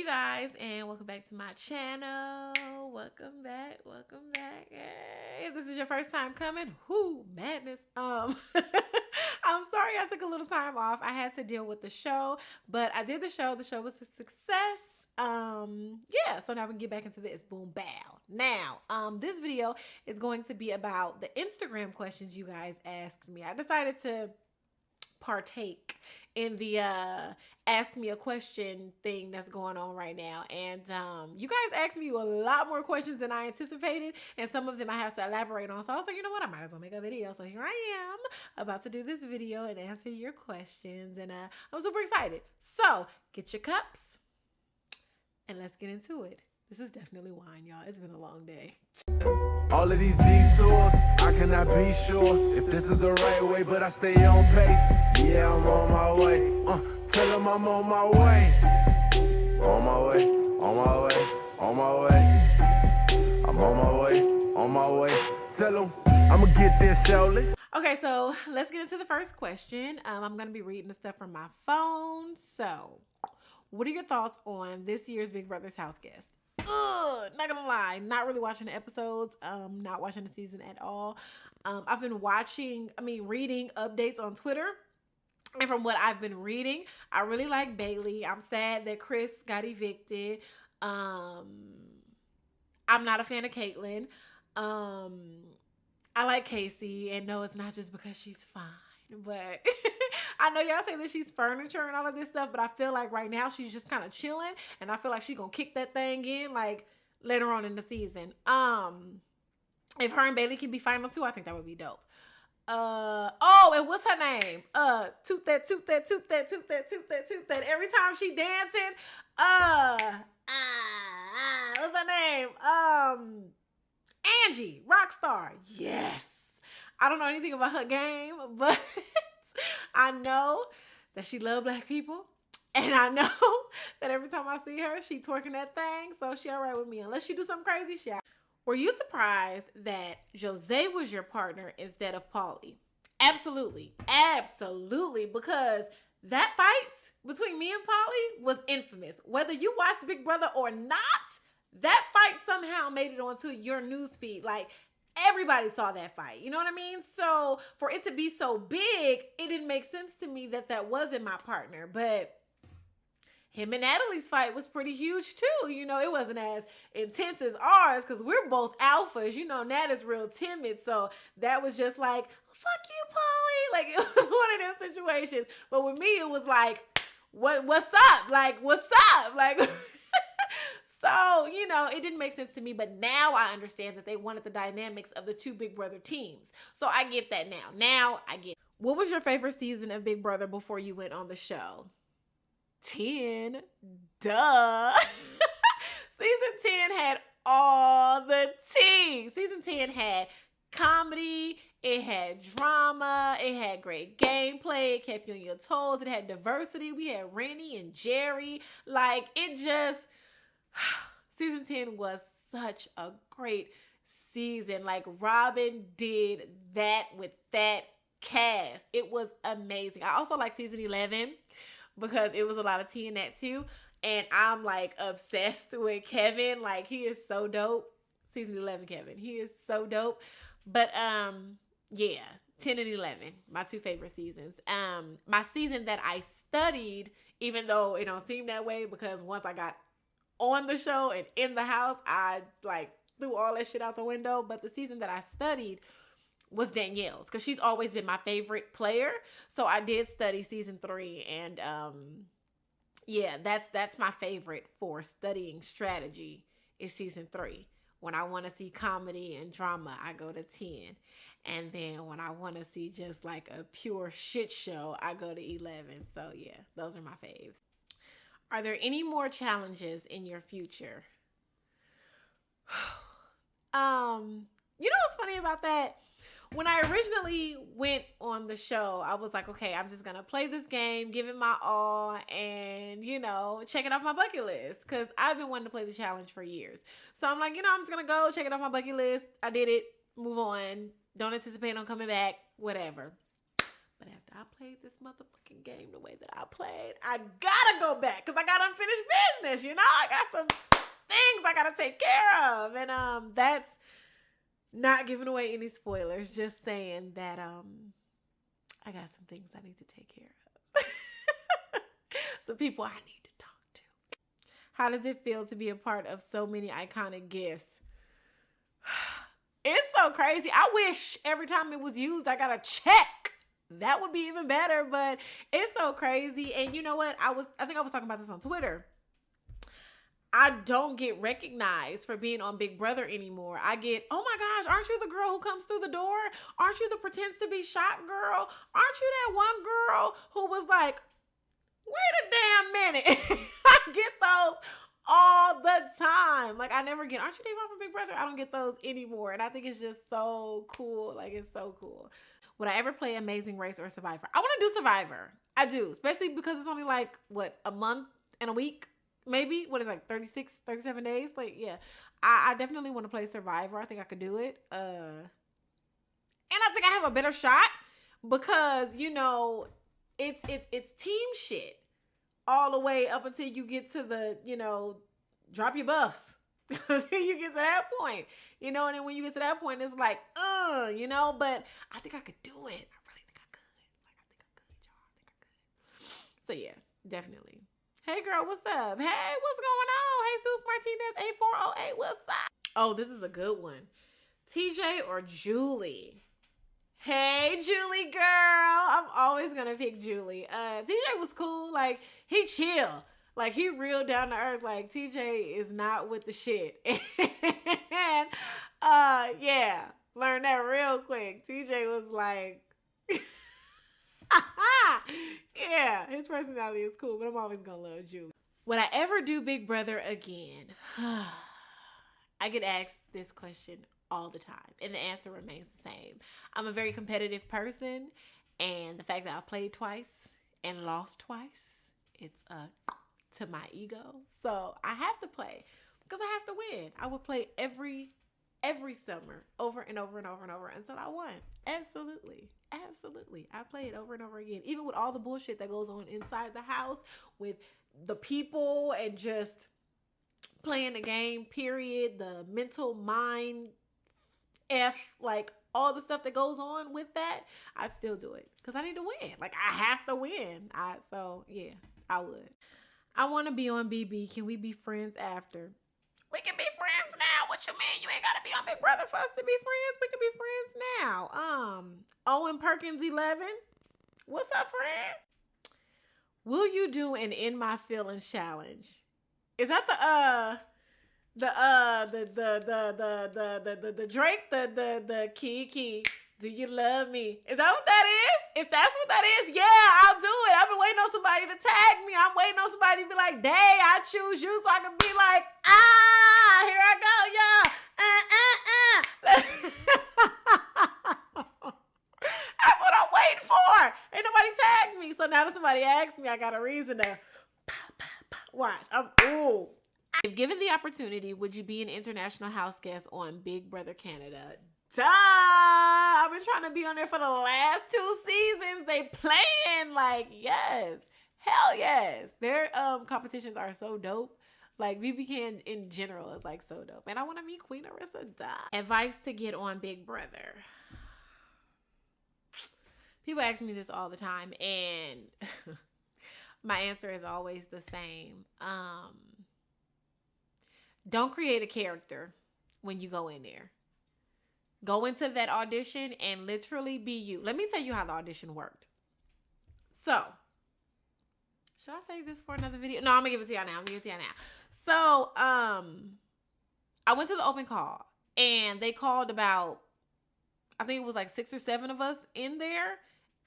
you guys, and welcome back to my channel. Welcome back. Hey, if this is your first time coming, madness. I'm sorry I took a little time off. I had to deal with the show, but I did the show. The show was a success. Yeah, so now we can get back into this. Boom, bow. Now, this video is going to be about the Instagram questions you guys asked me. I decided to partake in the ask me a question thing that's going on right now, and you guys asked me a lot more questions than I anticipated, and some of them I have to elaborate on. So I was like, you know what, I might as well make a video. So here I am about to do this video and answer your questions, and I'm super excited. So get your cups and let's get into it. This is definitely wine, y'all. It's been a long day. All of these detours, I cannot be sure if this is the right way, but I stay on pace. Yeah, I'm on my way. Tell them I'm on my way. On my way, on my way, on my way. I'm on my way, on my way. Tell them I'ma get there, surely. Okay, so let's get into the first question. I'm going to be reading the stuff from my phone. So, what are your thoughts on this year's Big Brother's house guest? Not gonna lie, not really watching the episodes, not watching the season at all. I've been reading updates on Twitter, and from what I've been reading, I really like Bailey. I'm sad that Chris got evicted. I'm not a fan of Caitlyn. I like Casey, and no, it's not just because she's fine, but I know y'all say that she's furniture and all of this stuff, but I feel like right now she's just kind of chilling, and I feel like she's gonna kick that thing in like later on in the season. If her and Bailey can be final too, I think that would be dope. And what's her name? Toot that. Every time she dancing, what's her name? Angie, Rockstar. Yes. I don't know anything about her game, but I know that she loves black people. And I know that every time I see her, she twerking that thing. So she all right with me. Unless she do something crazy, she all right. Were you surprised that Jose was your partner instead of Paulie? Absolutely. Absolutely. Because that fight between me and Paulie was infamous. Whether you watched Big Brother or not, that fight somehow made it onto your news feed. Like, everybody saw that fight. You know what I mean? So for it to be so big, it didn't make sense to me that that wasn't my partner. But him and Natalie's fight was pretty huge too. You know, it wasn't as intense as ours because we're both alphas. You know, Nat is real timid. So that was just like, fuck you, Paulie. Like, it was one of them situations. But with me, it was like, what's up? Like, what's up? Like, so, you know, it didn't make sense to me. But now I understand that they wanted the dynamics of the two Big Brother teams. So I get that now. Now I get it. What was your favorite season of Big Brother before you went on the show? 10. Duh. Season 10 had all the tea. Season 10 had comedy, it had drama, it had great gameplay, it kept you on your toes, it had diversity. We had Rennie and Jerry. Like, it just, season 10 was such a great season. Like, Robin did that with that cast. It was amazing. I also like season 11 because it was a lot of tea in that too. And I'm like obsessed with Kevin. Like, he is so dope. Season 11 Kevin. He is so dope. But yeah, 10 and 11, my two favorite seasons. My season that I studied, even though it don't seem that way, because once I got on the show and in the house, I like threw all that shit out the window. But the season that I studied was Danielle's, because she's always been my favorite player. So I did study season 3, and yeah, that's my favorite for studying strategy is season 3. When I want to see comedy and drama, I go to 10. And then when I want to see just like a pure shit show, I go to 11. So yeah, those are my faves. Are there any more challenges in your future? You know what's funny about that? When I originally went on the show, I was like, okay, I'm just going to play this game, give it my all, and, you know, check it off my bucket list. Because I've been wanting to play the challenge for years. So I'm like, you know, I'm just going to go check it off my bucket list. I did it. Move on. Don't anticipate on coming back. Whatever. But after I played this motherfucking game the way that I played. I gotta go back because I got unfinished business, you know? I got some things I gotta take care of. And that's not giving away any spoilers, just saying that I got some things I need to take care of. Some people I need to talk to. How does it feel to be a part of so many iconic gifts? It's so crazy. I wish every time it was used, I got a check. That would be even better, but it's so crazy. And you know what? I think I was talking about this on Twitter. I don't get recognized for being on Big Brother anymore. I get, oh my gosh, aren't you the girl who comes through the door? Aren't you the pretends to be shot girl? Aren't you that one girl who was like, wait a damn minute. I get those all the time. Like, I never get, aren't you Davon from Big Brother? I don't get those anymore. And I think it's just so cool. Like, it's so cool. Would I ever play Amazing Race or Survivor? I want to do Survivor. I do. Especially because it's only like, what, a month and a week? Maybe? What is it, like 36, 37 days? Like, yeah. I definitely want to play Survivor. I think I could do it. And I think I have a better shot because, you know, it's team shit all the way up until you get to the, you know, drop your buffs. Until you get to that point, you know, and then when you get to that point, it's like, you know, but I think I could do it. I really think I could. Like, I think I could, y'all. I think I could. So yeah, definitely. Hey girl, what's up? Hey, what's going on? Hey, Jesus Martinez 8408, what's up? Oh, this is a good one. TJ or Julie? Hey, Julie girl. I'm always gonna pick Julie. TJ was cool. Like, he chill. Like, he real down to earth. Like, TJ is not with the shit. And, yeah, learned that real quick. TJ was like, yeah, his personality is cool, but I'm always gonna love Julie. Would I ever do Big Brother again? I get asked this question all the time, and the answer remains the same. I'm a very competitive person, and the fact that I played twice and lost twice, it's to my ego. So I have to play because I have to win. I would play every summer over and over and over and over until I won. Absolutely. I play it over and over again, even with all the bullshit that goes on inside the house with the people and just playing the game, period, the mental mind like all the stuff that goes on with that. I'd still do it because I need to win. Like, I have to win. So yeah, I would. I want to be on BB. Can we be friends after? We can be friends now. What you mean? You ain't got to be on Big Brother for us to be friends. We can be friends now. Owen Perkins 11. What's up, friend? Will you do an In My Feelings challenge? Is that the Drake, the Kiki? Do you love me? Is that what that is? If that's what that is, yeah, I'll do it. I've been waiting on somebody to tag me. I'm waiting on somebody to be like, Day, I choose you, so I can be like, here I go, y'all. That's what I'm waiting for. Ain't nobody tagged me. So now that somebody asked me, I got a reason to watch. If given the opportunity, would you be an international house guest on Big Brother Canada? Duh! I've been trying to be on there for the last 2 seasons. They playing like, yes. Hell yes. Their competitions are so dope. Like, BBK in general is like so dope. And I want to meet Queen Arissa. Duh. Advice to get on Big Brother. People ask me this all the time, and my answer is always the same. Don't create a character when you go in there. Go into that audition and literally be you. Let me tell you how the audition worked. So, should I save this for another video? No, I'm going to give it to y'all now. So, I went to the open call, and they called about, I think it was like 6 or 7 of us in there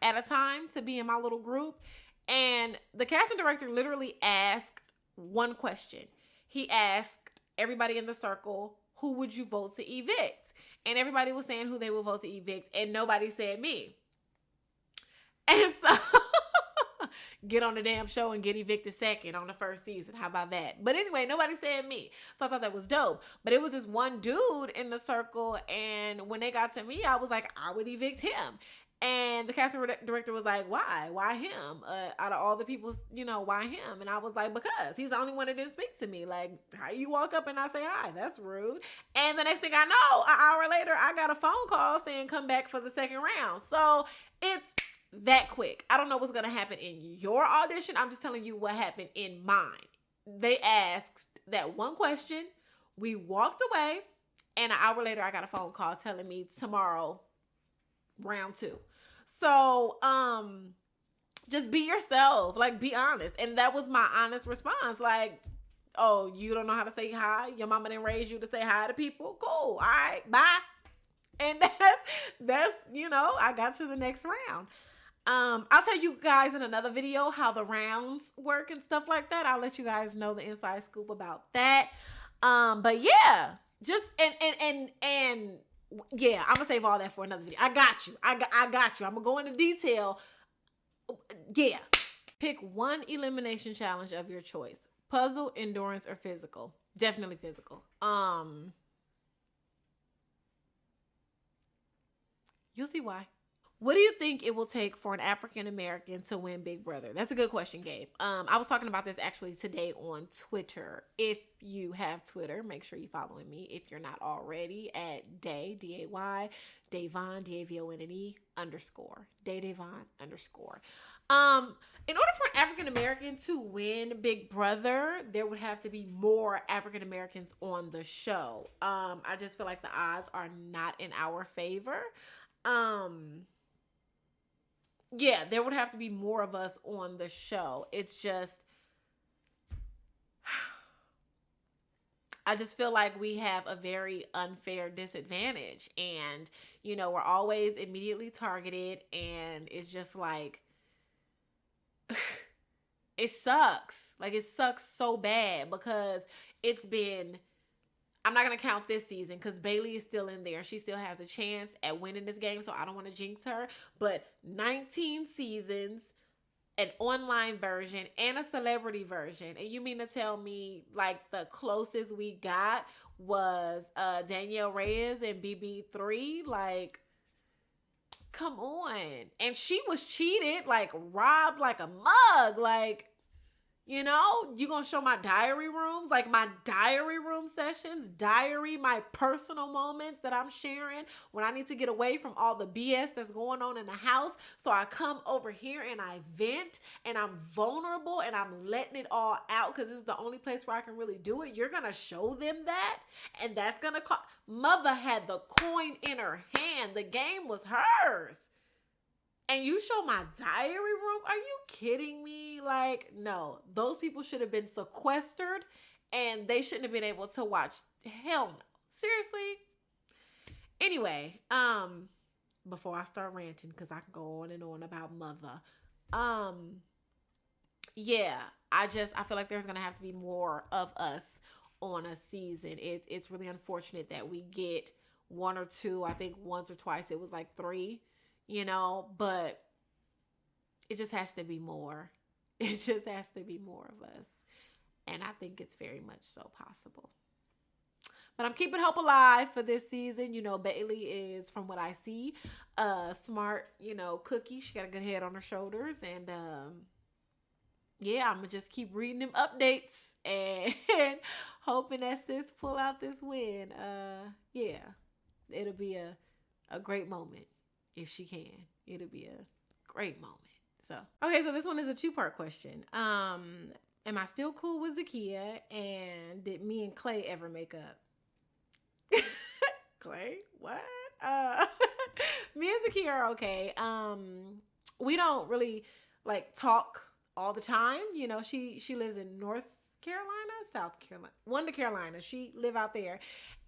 at a time to be in my little group. And the casting director literally asked one question. He asked everybody in the circle, who would you vote to evict? And everybody was saying who they would vote to evict, and nobody said me. And so, get on the damn show and get evicted second on the first season. How about that? But anyway, nobody said me. So I thought that was dope. But it was this one dude in the circle, and when they got to me, I was like, I would evict him. And the casting director was like, why? Why him? Out of all the people, why him? And I was like, because he's the only one that didn't speak to me. Like, how you walk up and I say hi? That's rude. And the next thing I know, an hour later, I got a phone call saying come back for the second round. So it's that quick. I don't know what's going to happen in your audition. I'm just telling you what happened in mine. They asked that one question. We walked away. And an hour later, I got a phone call telling me tomorrow, round 2. So, just be yourself, like, be honest. And that was my honest response. Like, oh, you don't know how to say hi? Your mama didn't raise you to say hi to people? Cool. All right, bye. And that's, I got to the next round. I'll tell you guys in another video how the rounds work and stuff like that. I'll let you guys know the inside scoop about that. But yeah, just, and yeah, I'm gonna save all that for another video. I got you. I got you. I'm gonna go into detail. Yeah. Pick one elimination challenge of your choice. Puzzle, endurance, or physical. Definitely physical. You'll see why. What do you think it will take for an African American to win Big Brother? That's a good question, Gabe. I was talking about this actually today on Twitter. If you have Twitter, make sure you're following me. If you're not already, at Day, D-A-Y, Davonne, D-A-V-O-N-N-E, _ Davonne _. In order for an African American to win Big Brother, there would have to be more African Americans on the show. I just feel like the odds are not in our favor. Yeah, there would have to be more of us on the show. It's just, I just feel like we have a very unfair disadvantage. And, we're always immediately targeted. And it's just like, it sucks. Like, it sucks so bad because it's been, I'm not going to count this season because Bailey is still in there. She still has a chance at winning this game, so I don't want to jinx her. But 19 seasons, an online version, and a celebrity version. And you mean to tell me, like, the closest we got was Danielle Reyes and BB3? Like, come on. And she was cheated, like, robbed like a mug. Like, you gonna show my diary rooms, like my diary room sessions, my personal moments that I'm sharing when I need to get away from all the BS that's going on in the house. So I come over here and I vent and I'm vulnerable and I'm letting it all out because this is the only place where I can really do it. You're gonna show them that, and that's gonna cost. Mother had the coin in her hand. The game was hers. And you show my diary room? Are you kidding me? Like, no. Those people should have been sequestered and they shouldn't have been able to watch. Hell no. Seriously? Anyway, before I start ranting, because I can go on and on about Mother. Yeah, I feel like there's going to have to be more of us on a season. It's really unfortunate that we get 1 or 2. I think once or twice it was like 3. But it just has to be more. It just has to be more of us. And I think it's very much so possible. But I'm keeping hope alive for this season. Bailey is, from what I see, a smart, cookie. She got a good head on her shoulders. And, yeah, I'm going to just keep reading them updates and hoping that sis pull out this win. Yeah, it'll be a great moment. If she can, it'll be a great moment. So this one is a 2-part question. Am I still cool with Zakiya? And did me and Clay ever make up? Clay? What? Me and Zakiya are okay. We don't really talk all the time. She lives in North South Carolina, one to Carolina. She live out there,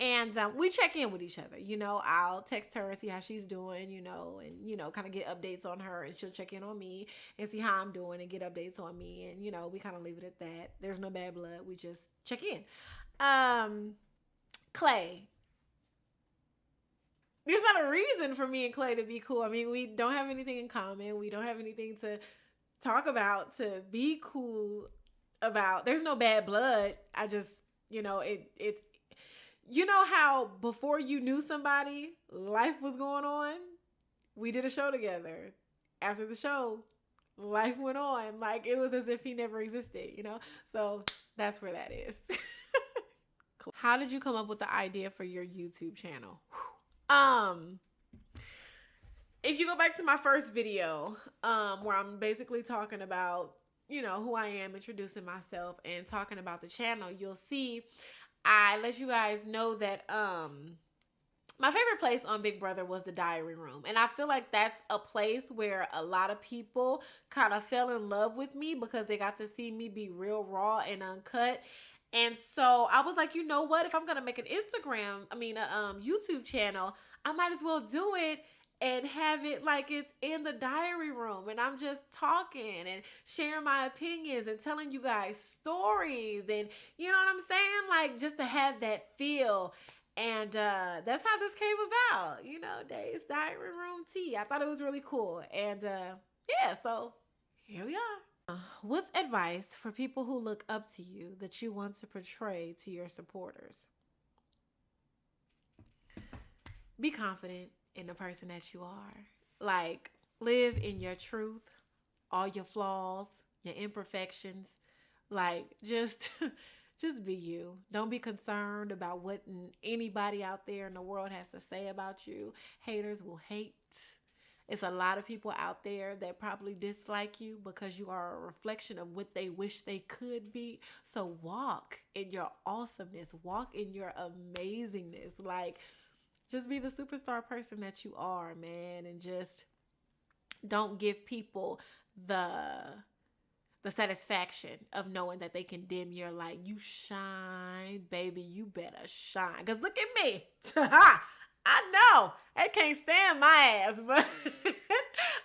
and we check in with each other. I'll text her and see how she's doing, and kind of get updates on her, and she'll check in on me and see how I'm doing and get updates on me, and we kind of leave it at that. There's no bad blood. We just check in. Clay. There's not a reason for me and Clay to be cool. I mean, we don't have anything in common. We don't have anything to talk about to be cool about. There's no bad blood. I just, it's how before you knew somebody, life was going on. we did a show together. After the show, life went on. Like, it was as if he never existed, you know? So that's where that is. How did you come up with the idea for your YouTube channel? If you go back to my first video, where I'm basically talking about, you know, who I am, introducing myself and talking about the channel, you'll see I let you guys know that my favorite place on Big Brother was the diary room. And I feel like that's a place where a lot of people kind of fell in love with me because they got to see me be real raw and uncut. And so I was like, you know what? If I'm going to make an YouTube channel, I might as well do it and have it like it's in the diary room. And I'm just talking and sharing my opinions and telling you guys stories. And you know what I'm saying? Like, just to have that feel. And that's how this came about, you know, Days Diary Room Tea. I thought it was really cool. And yeah, so here we are. What's advice for people who look up to you that you want to portray to your supporters? Be confident in the person that you are. Like, live in your truth, all your flaws, your imperfections. Like, just be you. Don't be concerned about what anybody out there in the world has to say about you. Haters will hate. It's a lot of people out there that probably dislike you because you are a reflection of what they wish they could be. So walk in your awesomeness. Walk in your amazingness. Like, just be the superstar person that you are, man. And just don't give people the satisfaction of knowing that they condemn your light. You shine, baby. You better shine. Because look at me. I know. They can't stand my ass, but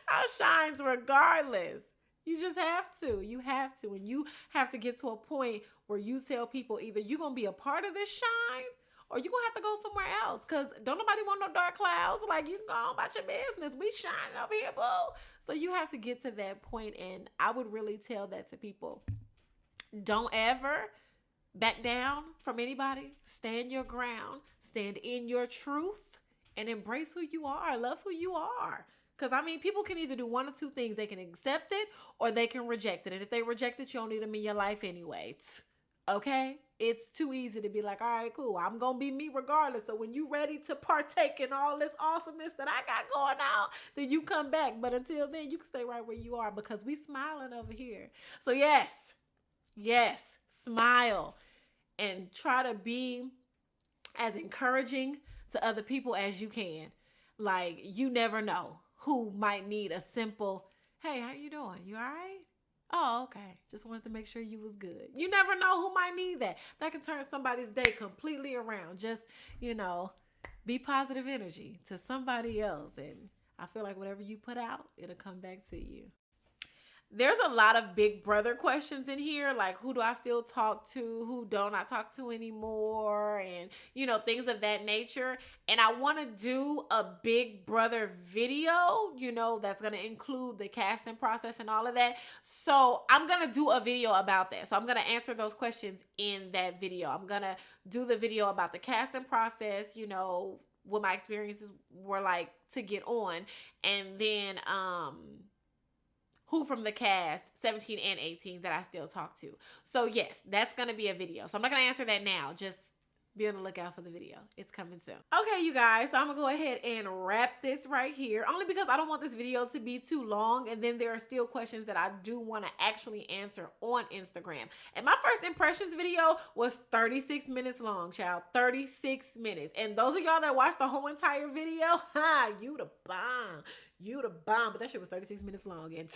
I shines regardless. You just have to. You have to. And you have to get to a point where you tell people either you're going to be a part of this shine or you're going to have to go somewhere else. Because don't nobody want no dark clouds. Like, you can go on about your business. We shining over here, boo. So you have to get to that point. And I would really tell that to people. Don't ever back down from anybody. Stand your ground. Stand in your truth. And embrace who you are. Love who you are. Because, I mean, people can either do one of two things. They can accept it or they can reject it. And if they reject it, you don't need them in your life anyway. Okay? It's too easy to be like, all right, cool. I'm going to be me regardless. So when you're ready to partake in all this awesomeness that I got going on, then you come back. But until then, you can stay right where you are because we smiling over here. So yes, smile and try to be as encouraging to other people as you can. Like, you never know who might need a simple, hey, how you doing? You all right? Oh, okay. Just wanted to make sure you was good. You never know who might need that. That can turn somebody's day completely around. Just, you know, be positive energy to somebody else. And I feel like whatever you put out, it'll come back to you. There's a lot of Big Brother questions in here, like who do I still talk to, who don't I talk to anymore, and, you know, things of that nature. And I want to do a Big Brother video, you know, that's going to include the casting process and all of that. So I'm going to do a video about that. So I'm going to answer those questions in that video. I'm going to do the video about the casting process, you know, what my experiences were like to get on, and then, who from the cast, 17 and 18, that I still talk to. So yes, that's going to be a video. So I'm not going to answer that now. Just be on the lookout for the video. It's coming soon. Okay, you guys, so I'm going to go ahead and wrap this right here. Only because I don't want this video to be too long. And then there are still questions that I do want to actually answer on Instagram. And my first impressions video was 36 minutes long, child. 36 minutes. And those of y'all that watched the whole entire video, you the bomb. You the bomb. But that shit was 36 minutes long. And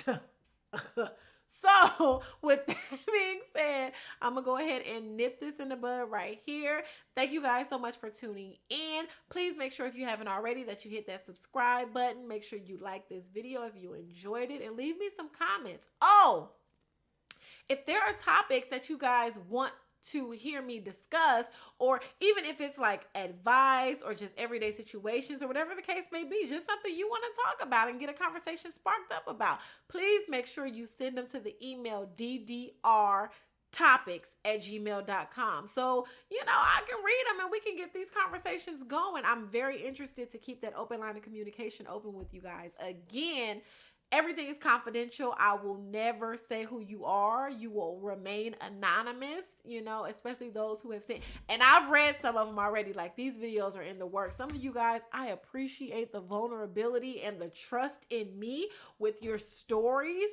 so with that being said, I'm going to go ahead and nip this in the bud right here. Thank you guys so much for tuning in. Please make sure if you haven't already that you hit that subscribe button. Make sure you like this video if you enjoyed it and leave me some comments. Oh, if there are topics that you guys want to hear me discuss, or even if it's like advice or just everyday situations or whatever the case may be, just something you want to talk about and get a conversation sparked up about, please make sure you send them to the email DDRTOPICS DDRTOPICS@gmail.com. So, I can read them and we can get these conversations going. I'm very interested to keep that open line of communication open with you guys. Again, everything is confidential. I will never say who you are. You will remain anonymous, especially those who have sent. And I've read some of them already. Like, these videos are in the works. Some of you guys, I appreciate the vulnerability and the trust in me with your stories.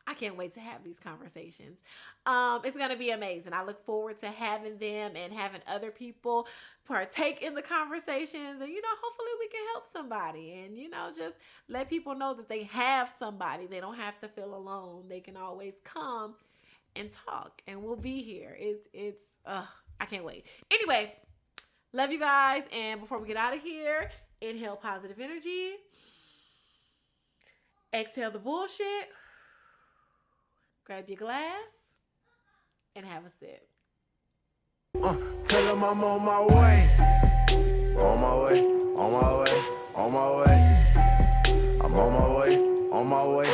I can't wait to have these conversations. It's going to be amazing. I look forward to having them and having other people partake in the conversations. And, hopefully we can help somebody and, just let people know that they have somebody. They don't have to feel alone. They can always come and talk, and we'll be here. I can't wait. Anyway, love you guys. And before we get out of here, inhale positive energy. Exhale the bullshit. Grab your glass and have a sip. Tell them I'm on my way. On my way, on my way, on my way. I'm on my way, on my way.